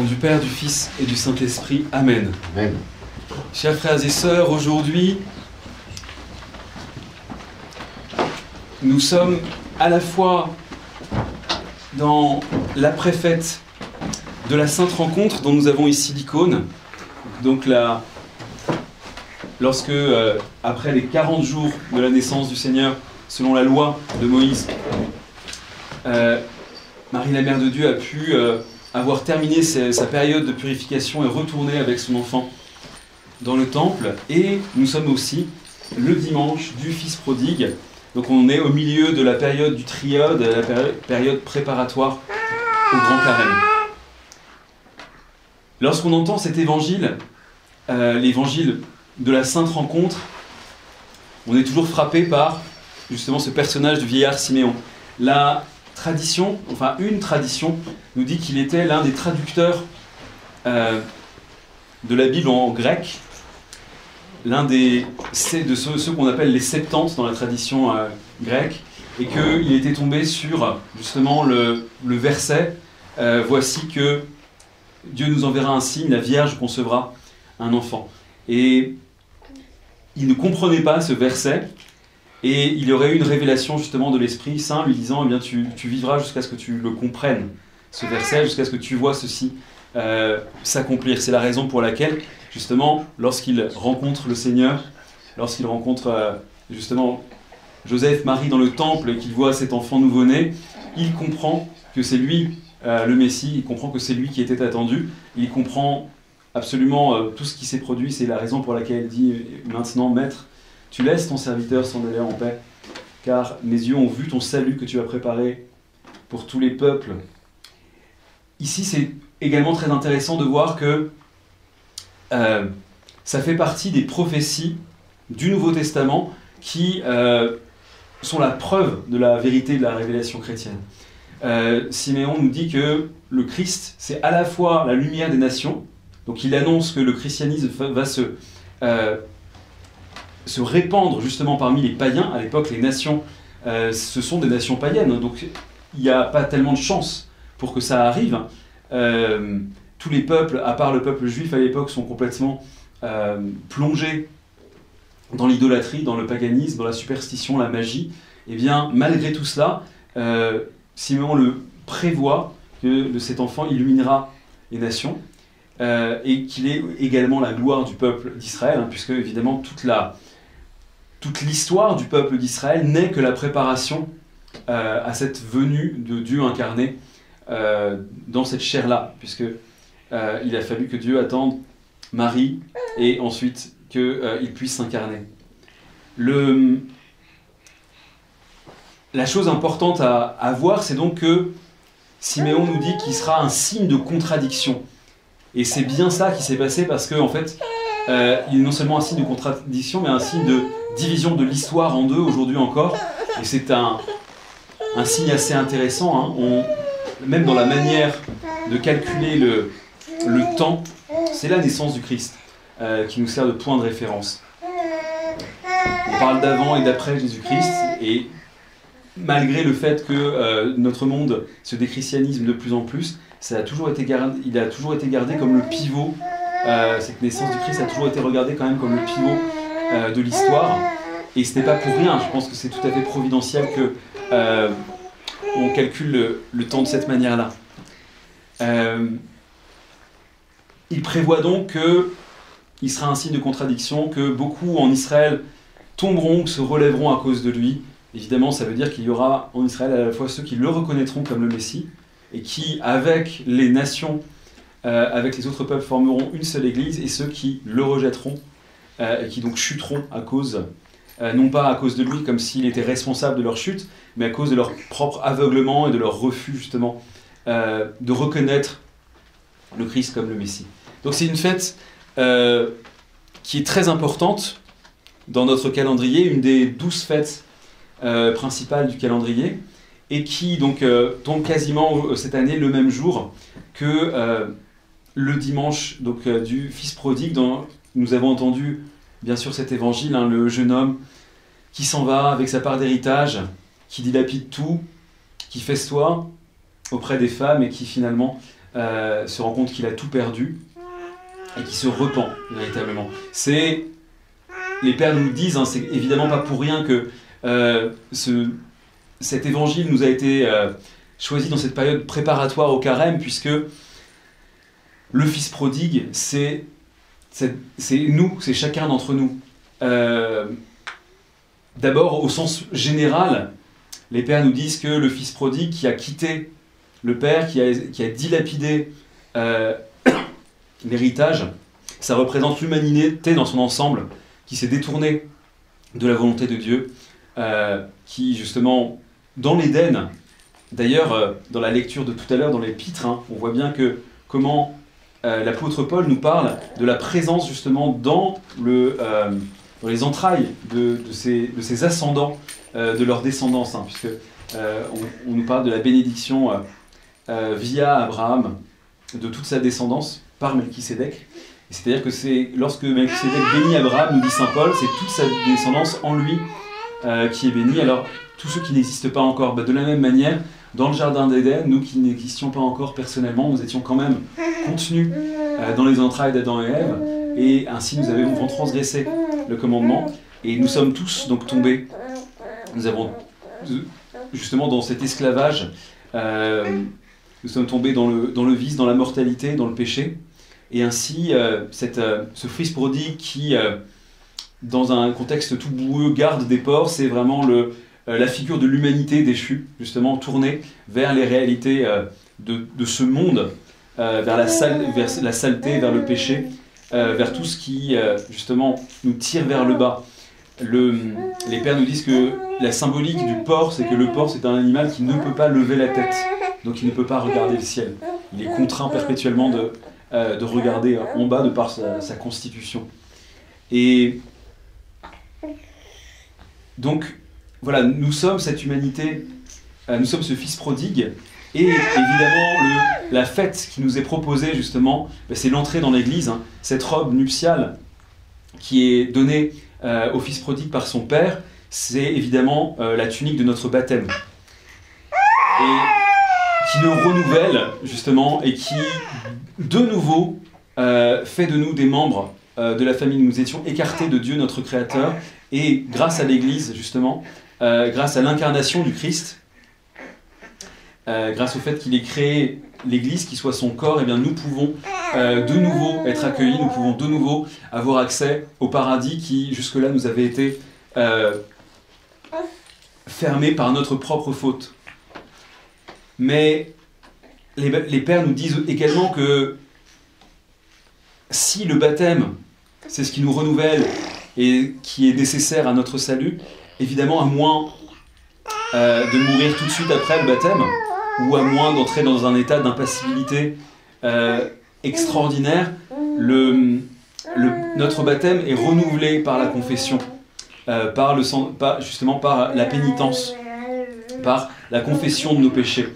du Père, du Fils et du Saint-Esprit. Amen. Amen. Chers frères et sœurs, aujourd'hui, nous sommes à la fois dans l'après-fête de la Sainte Rencontre, dont nous avons ici l'icône. Donc là, lorsque, après les 40 jours de la naissance du Seigneur, selon la loi de Moïse, Marie, la Mère de Dieu, a pu avoir terminé sa période de purification et retourner avec son enfant dans le temple. Et nous sommes aussi le dimanche du Fils prodigue. Donc on est au milieu de la période du triode, la période préparatoire au grand carême. Lorsqu'on entend cet évangile, l'évangile de la Sainte Rencontre, on est toujours frappé par justement ce personnage du vieillard Siméon. La tradition, enfin une tradition, nous dit qu'il était l'un des traducteurs de la Bible en grec, l'un de ceux qu'on appelle les Septante dans la tradition grecque, et qu'il était tombé sur justement le verset « Voici que Dieu nous enverra un signe, la Vierge concevra un enfant ». Et il ne comprenait pas ce verset, et il y aurait eu une révélation justement de l'Esprit Saint lui disant « Eh bien, tu vivras jusqu'à ce que tu le comprennes, ce verset, jusqu'à ce que tu vois ceci s'accomplir ». C'est la raison pour laquelle, justement, lorsqu'il rencontre le Seigneur, lorsqu'il rencontre justement Joseph, Marie dans le temple, et qu'il voit cet enfant nouveau-né, il comprend que c'est lui le Messie, il comprend que c'est lui qui était attendu, il comprend absolument tout ce qui s'est produit. C'est la raison pour laquelle il dit « Maintenant, Maître, tu laisses ton serviteur s'en aller en paix, car mes yeux ont vu ton salut que tu as préparé pour tous les peuples. » Ici, c'est également très intéressant de voir que ça fait partie des prophéties du Nouveau Testament qui sont la preuve de la vérité de la révélation chrétienne. Siméon nous dit que le Christ, c'est à la fois la lumière des nations, donc il annonce que le christianisme va se répandre justement parmi les païens. À l'époque, les nations, ce sont des nations païennes, donc il n'y a pas tellement de chance pour que ça arrive. Tous les peuples, à part le peuple juif à l'époque, sont complètement plongés dans l'idolâtrie, dans le paganisme, dans la superstition, la magie. Et bien, malgré tout cela, Siméon le prévoit que cet enfant illuminera les nations et qu'il est également la gloire du peuple d'Israël, hein, puisque évidemment toute l'histoire du peuple d'Israël n'est que la préparation à cette venue de Dieu incarné dans cette chair-là, puisque il a fallu que Dieu attende Marie et ensuite qu'il puisse s'incarner. La chose importante à voir, c'est donc que Siméon nous dit qu'il sera un signe de contradiction. Et c'est bien ça qui s'est passé, parce qu'en fait, il est non seulement un signe de contradiction, mais un signe de division de l'histoire en deux, aujourd'hui encore. Et c'est un signe assez intéressant, hein. Même dans la manière de calculer le temps, c'est la naissance du Christ qui nous sert de point de référence. On parle d'avant et d'après Jésus-Christ, et malgré le fait que notre monde se déchristianise de plus en plus, il a toujours été gardé comme le pivot. Cette naissance du Christ a toujours été regardée quand même comme le pivot de l'histoire. Et ce n'est pas pour rien, je pense que c'est tout à fait providentiel que on calcule le temps de cette manière-là. Il prévoit donc qu'il sera un signe de contradiction, que beaucoup en Israël tomberont, se relèveront à cause de lui. Évidemment, ça veut dire qu'il y aura en Israël à la fois ceux qui le reconnaîtront comme le Messie, et qui, avec les nations, avec les autres peuples, formeront une seule Église, et ceux qui le rejetteront, et qui donc chuteront à cause, non pas à cause de lui, comme s'il était responsable de leur chute, mais à cause de leur propre aveuglement et de leur refus, justement, de reconnaître le Christ comme le Messie. Donc c'est une fête qui est très importante dans notre calendrier, une des 12 fêtes principales du calendrier, et qui donc tombe quasiment cette année le même jour que le dimanche donc, du Fils prodigue, dont nous avons entendu bien sûr cet évangile, hein, le jeune homme qui s'en va avec sa part d'héritage, qui dilapide tout, qui festoie auprès des femmes et qui finalement se rend compte qu'il a tout perdu et qui se repent véritablement. Les pères nous disent, c'est évidemment pas pour rien que cet évangile nous a été choisi dans cette période préparatoire au carême, puisque le fils prodigue, c'est nous, c'est chacun d'entre nous. D'abord, au sens général, les pères nous disent que le fils prodigue qui a quitté le père, qui a dilapidé l'héritage, ça représente l'humanité dans son ensemble, qui s'est détournée de la volonté de Dieu, qui justement, dans l'Éden, d'ailleurs, dans la lecture de tout à l'heure, dans l'Épître, on voit bien comment l'apôtre Paul nous parle de la présence justement dans les entrailles de ses ascendants, de leur descendance, puisque on nous parle de la bénédiction via Abraham, de toute sa descendance, par Melchisédek. C'est-à-dire que c'est lorsque Melchisédek bénit Abraham, nous dit saint Paul, c'est toute sa descendance en lui qui est bénie. Alors, tous ceux qui n'existent pas encore, de la même manière, dans le jardin d'Éden, nous qui n'existions pas encore personnellement, nous étions quand même contenus dans les entrailles d'Adam et Ève, et ainsi nous avons transgressé le commandement, et nous sommes tous donc tombés. Nous avons justement dans cet esclavage, nous sommes tombés dans le vice, dans la mortalité, dans le péché, et ainsi ce fils prodigue qui, dans un contexte tout boueux, garde des porcs, c'est vraiment la figure de l'humanité déchue, justement tournée vers les réalités de ce monde, vers la saleté, vers le péché, vers tout ce qui justement nous tire vers le bas. Les pères nous disent que la symbolique du porc, c'est que le porc c'est un animal qui ne peut pas lever la tête, donc il ne peut pas regarder le ciel. Il est contraint perpétuellement de regarder en bas de par sa constitution. Et donc voilà, nous sommes cette humanité, nous sommes ce fils prodigue, et évidemment la fête qui nous est proposée justement, c'est l'entrée dans l'église, cette robe nuptiale qui est donnée au fils prodigue par son père, c'est évidemment la tunique de notre baptême, et qui nous renouvelle justement, et qui de nouveau fait de nous des membres de la famille. Nous étions écartés de Dieu notre Créateur, et grâce à l'église justement, grâce à l'incarnation du Christ, grâce au fait qu'il ait créé l'Église, qui soit son corps, et bien nous pouvons de nouveau être accueillis, nous pouvons de nouveau avoir accès au paradis qui jusque-là nous avait été fermé par notre propre faute. Mais les pères nous disent également que si le baptême, c'est ce qui nous renouvelle et qui est nécessaire à notre salut, évidemment à moins de mourir tout de suite après le baptême, ou à moins d'entrer dans un état d'impassibilité extraordinaire, notre baptême est renouvelé par la confession, justement par la pénitence, par la confession de nos péchés.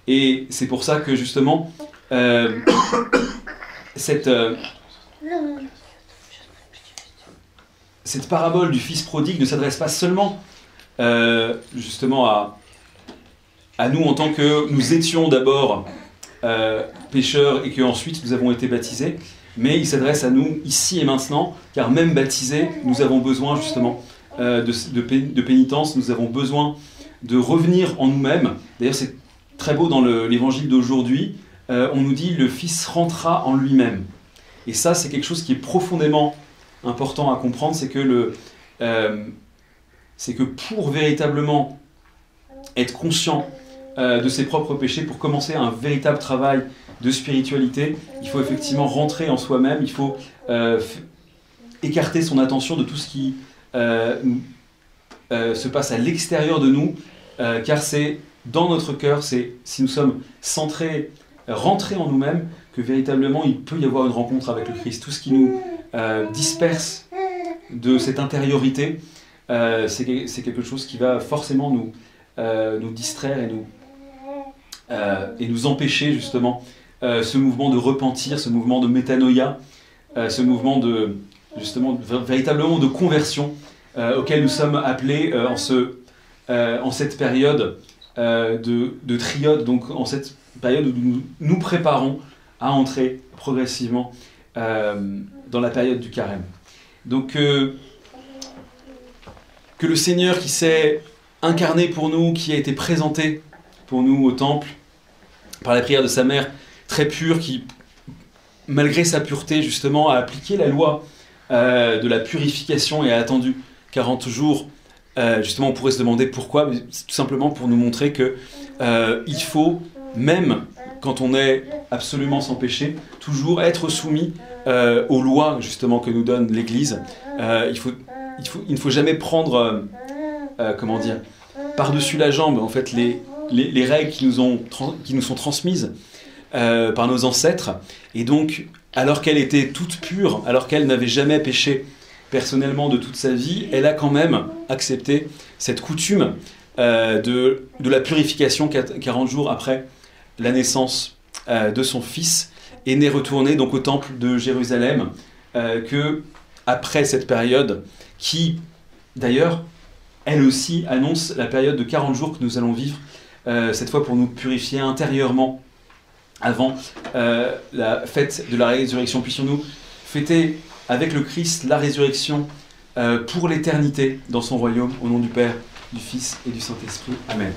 Et c'est pour ça que justement cette parabole du fils prodigue ne s'adresse pas seulement justement à nous en tant que nous étions d'abord pécheurs et qu'ensuite nous avons été baptisés, mais il s'adresse à nous ici et maintenant, car même baptisés, nous avons besoin justement de pénitence, nous avons besoin de revenir en nous-mêmes. D'ailleurs c'est très beau dans l'évangile d'aujourd'hui, on nous dit le Fils rentra en lui-même. Et ça c'est quelque chose qui est profondément important à comprendre, c'est que pour véritablement être conscient de ses propres péchés, pour commencer un véritable travail de spiritualité, il faut effectivement rentrer en soi-même, il faut écarter son attention de tout ce qui se passe à l'extérieur de nous, car c'est dans notre cœur, c'est si nous sommes centrés, rentrés en nous-mêmes, que véritablement il peut y avoir une rencontre avec le Christ. Tout ce qui nous disperse de cette intériorité, c'est quelque chose qui va forcément nous distraire et nous empêcher justement ce mouvement de repentir, ce mouvement de métanoïa, ce mouvement de justement véritablement de conversion auquel nous sommes appelés en cette période de triode, donc en cette période où nous nous préparons à entrer progressivement dans la période du carême. Donc que le Seigneur qui s'est incarné pour nous, qui a été présenté pour nous au temple, par la prière de sa mère très pure, qui, malgré sa pureté, justement, a appliqué la loi de la purification et a attendu 40 jours. Justement, on pourrait se demander pourquoi, mais c'est tout simplement pour nous montrer que il faut, même quand on est absolument sans péché, toujours être soumis aux lois, justement, que nous donne l'Église. Il ne faut jamais prendre, par-dessus la jambe, en fait, les règles qui nous sont transmises par nos ancêtres. Et donc, alors qu'elle était toute pure, alors qu'elle n'avait jamais péché personnellement de toute sa vie, elle a quand même accepté cette coutume de la purification 40 jours après la naissance de son fils, et n'est retournée donc au temple de Jérusalem que après cette période qui, d'ailleurs, elle aussi annonce la période de 40 jours que nous allons vivre, cette fois pour nous purifier intérieurement avant la fête de la résurrection. Puissions-nous fêter avec le Christ la résurrection pour l'éternité dans son royaume, au nom du Père, du Fils et du Saint-Esprit. Amen.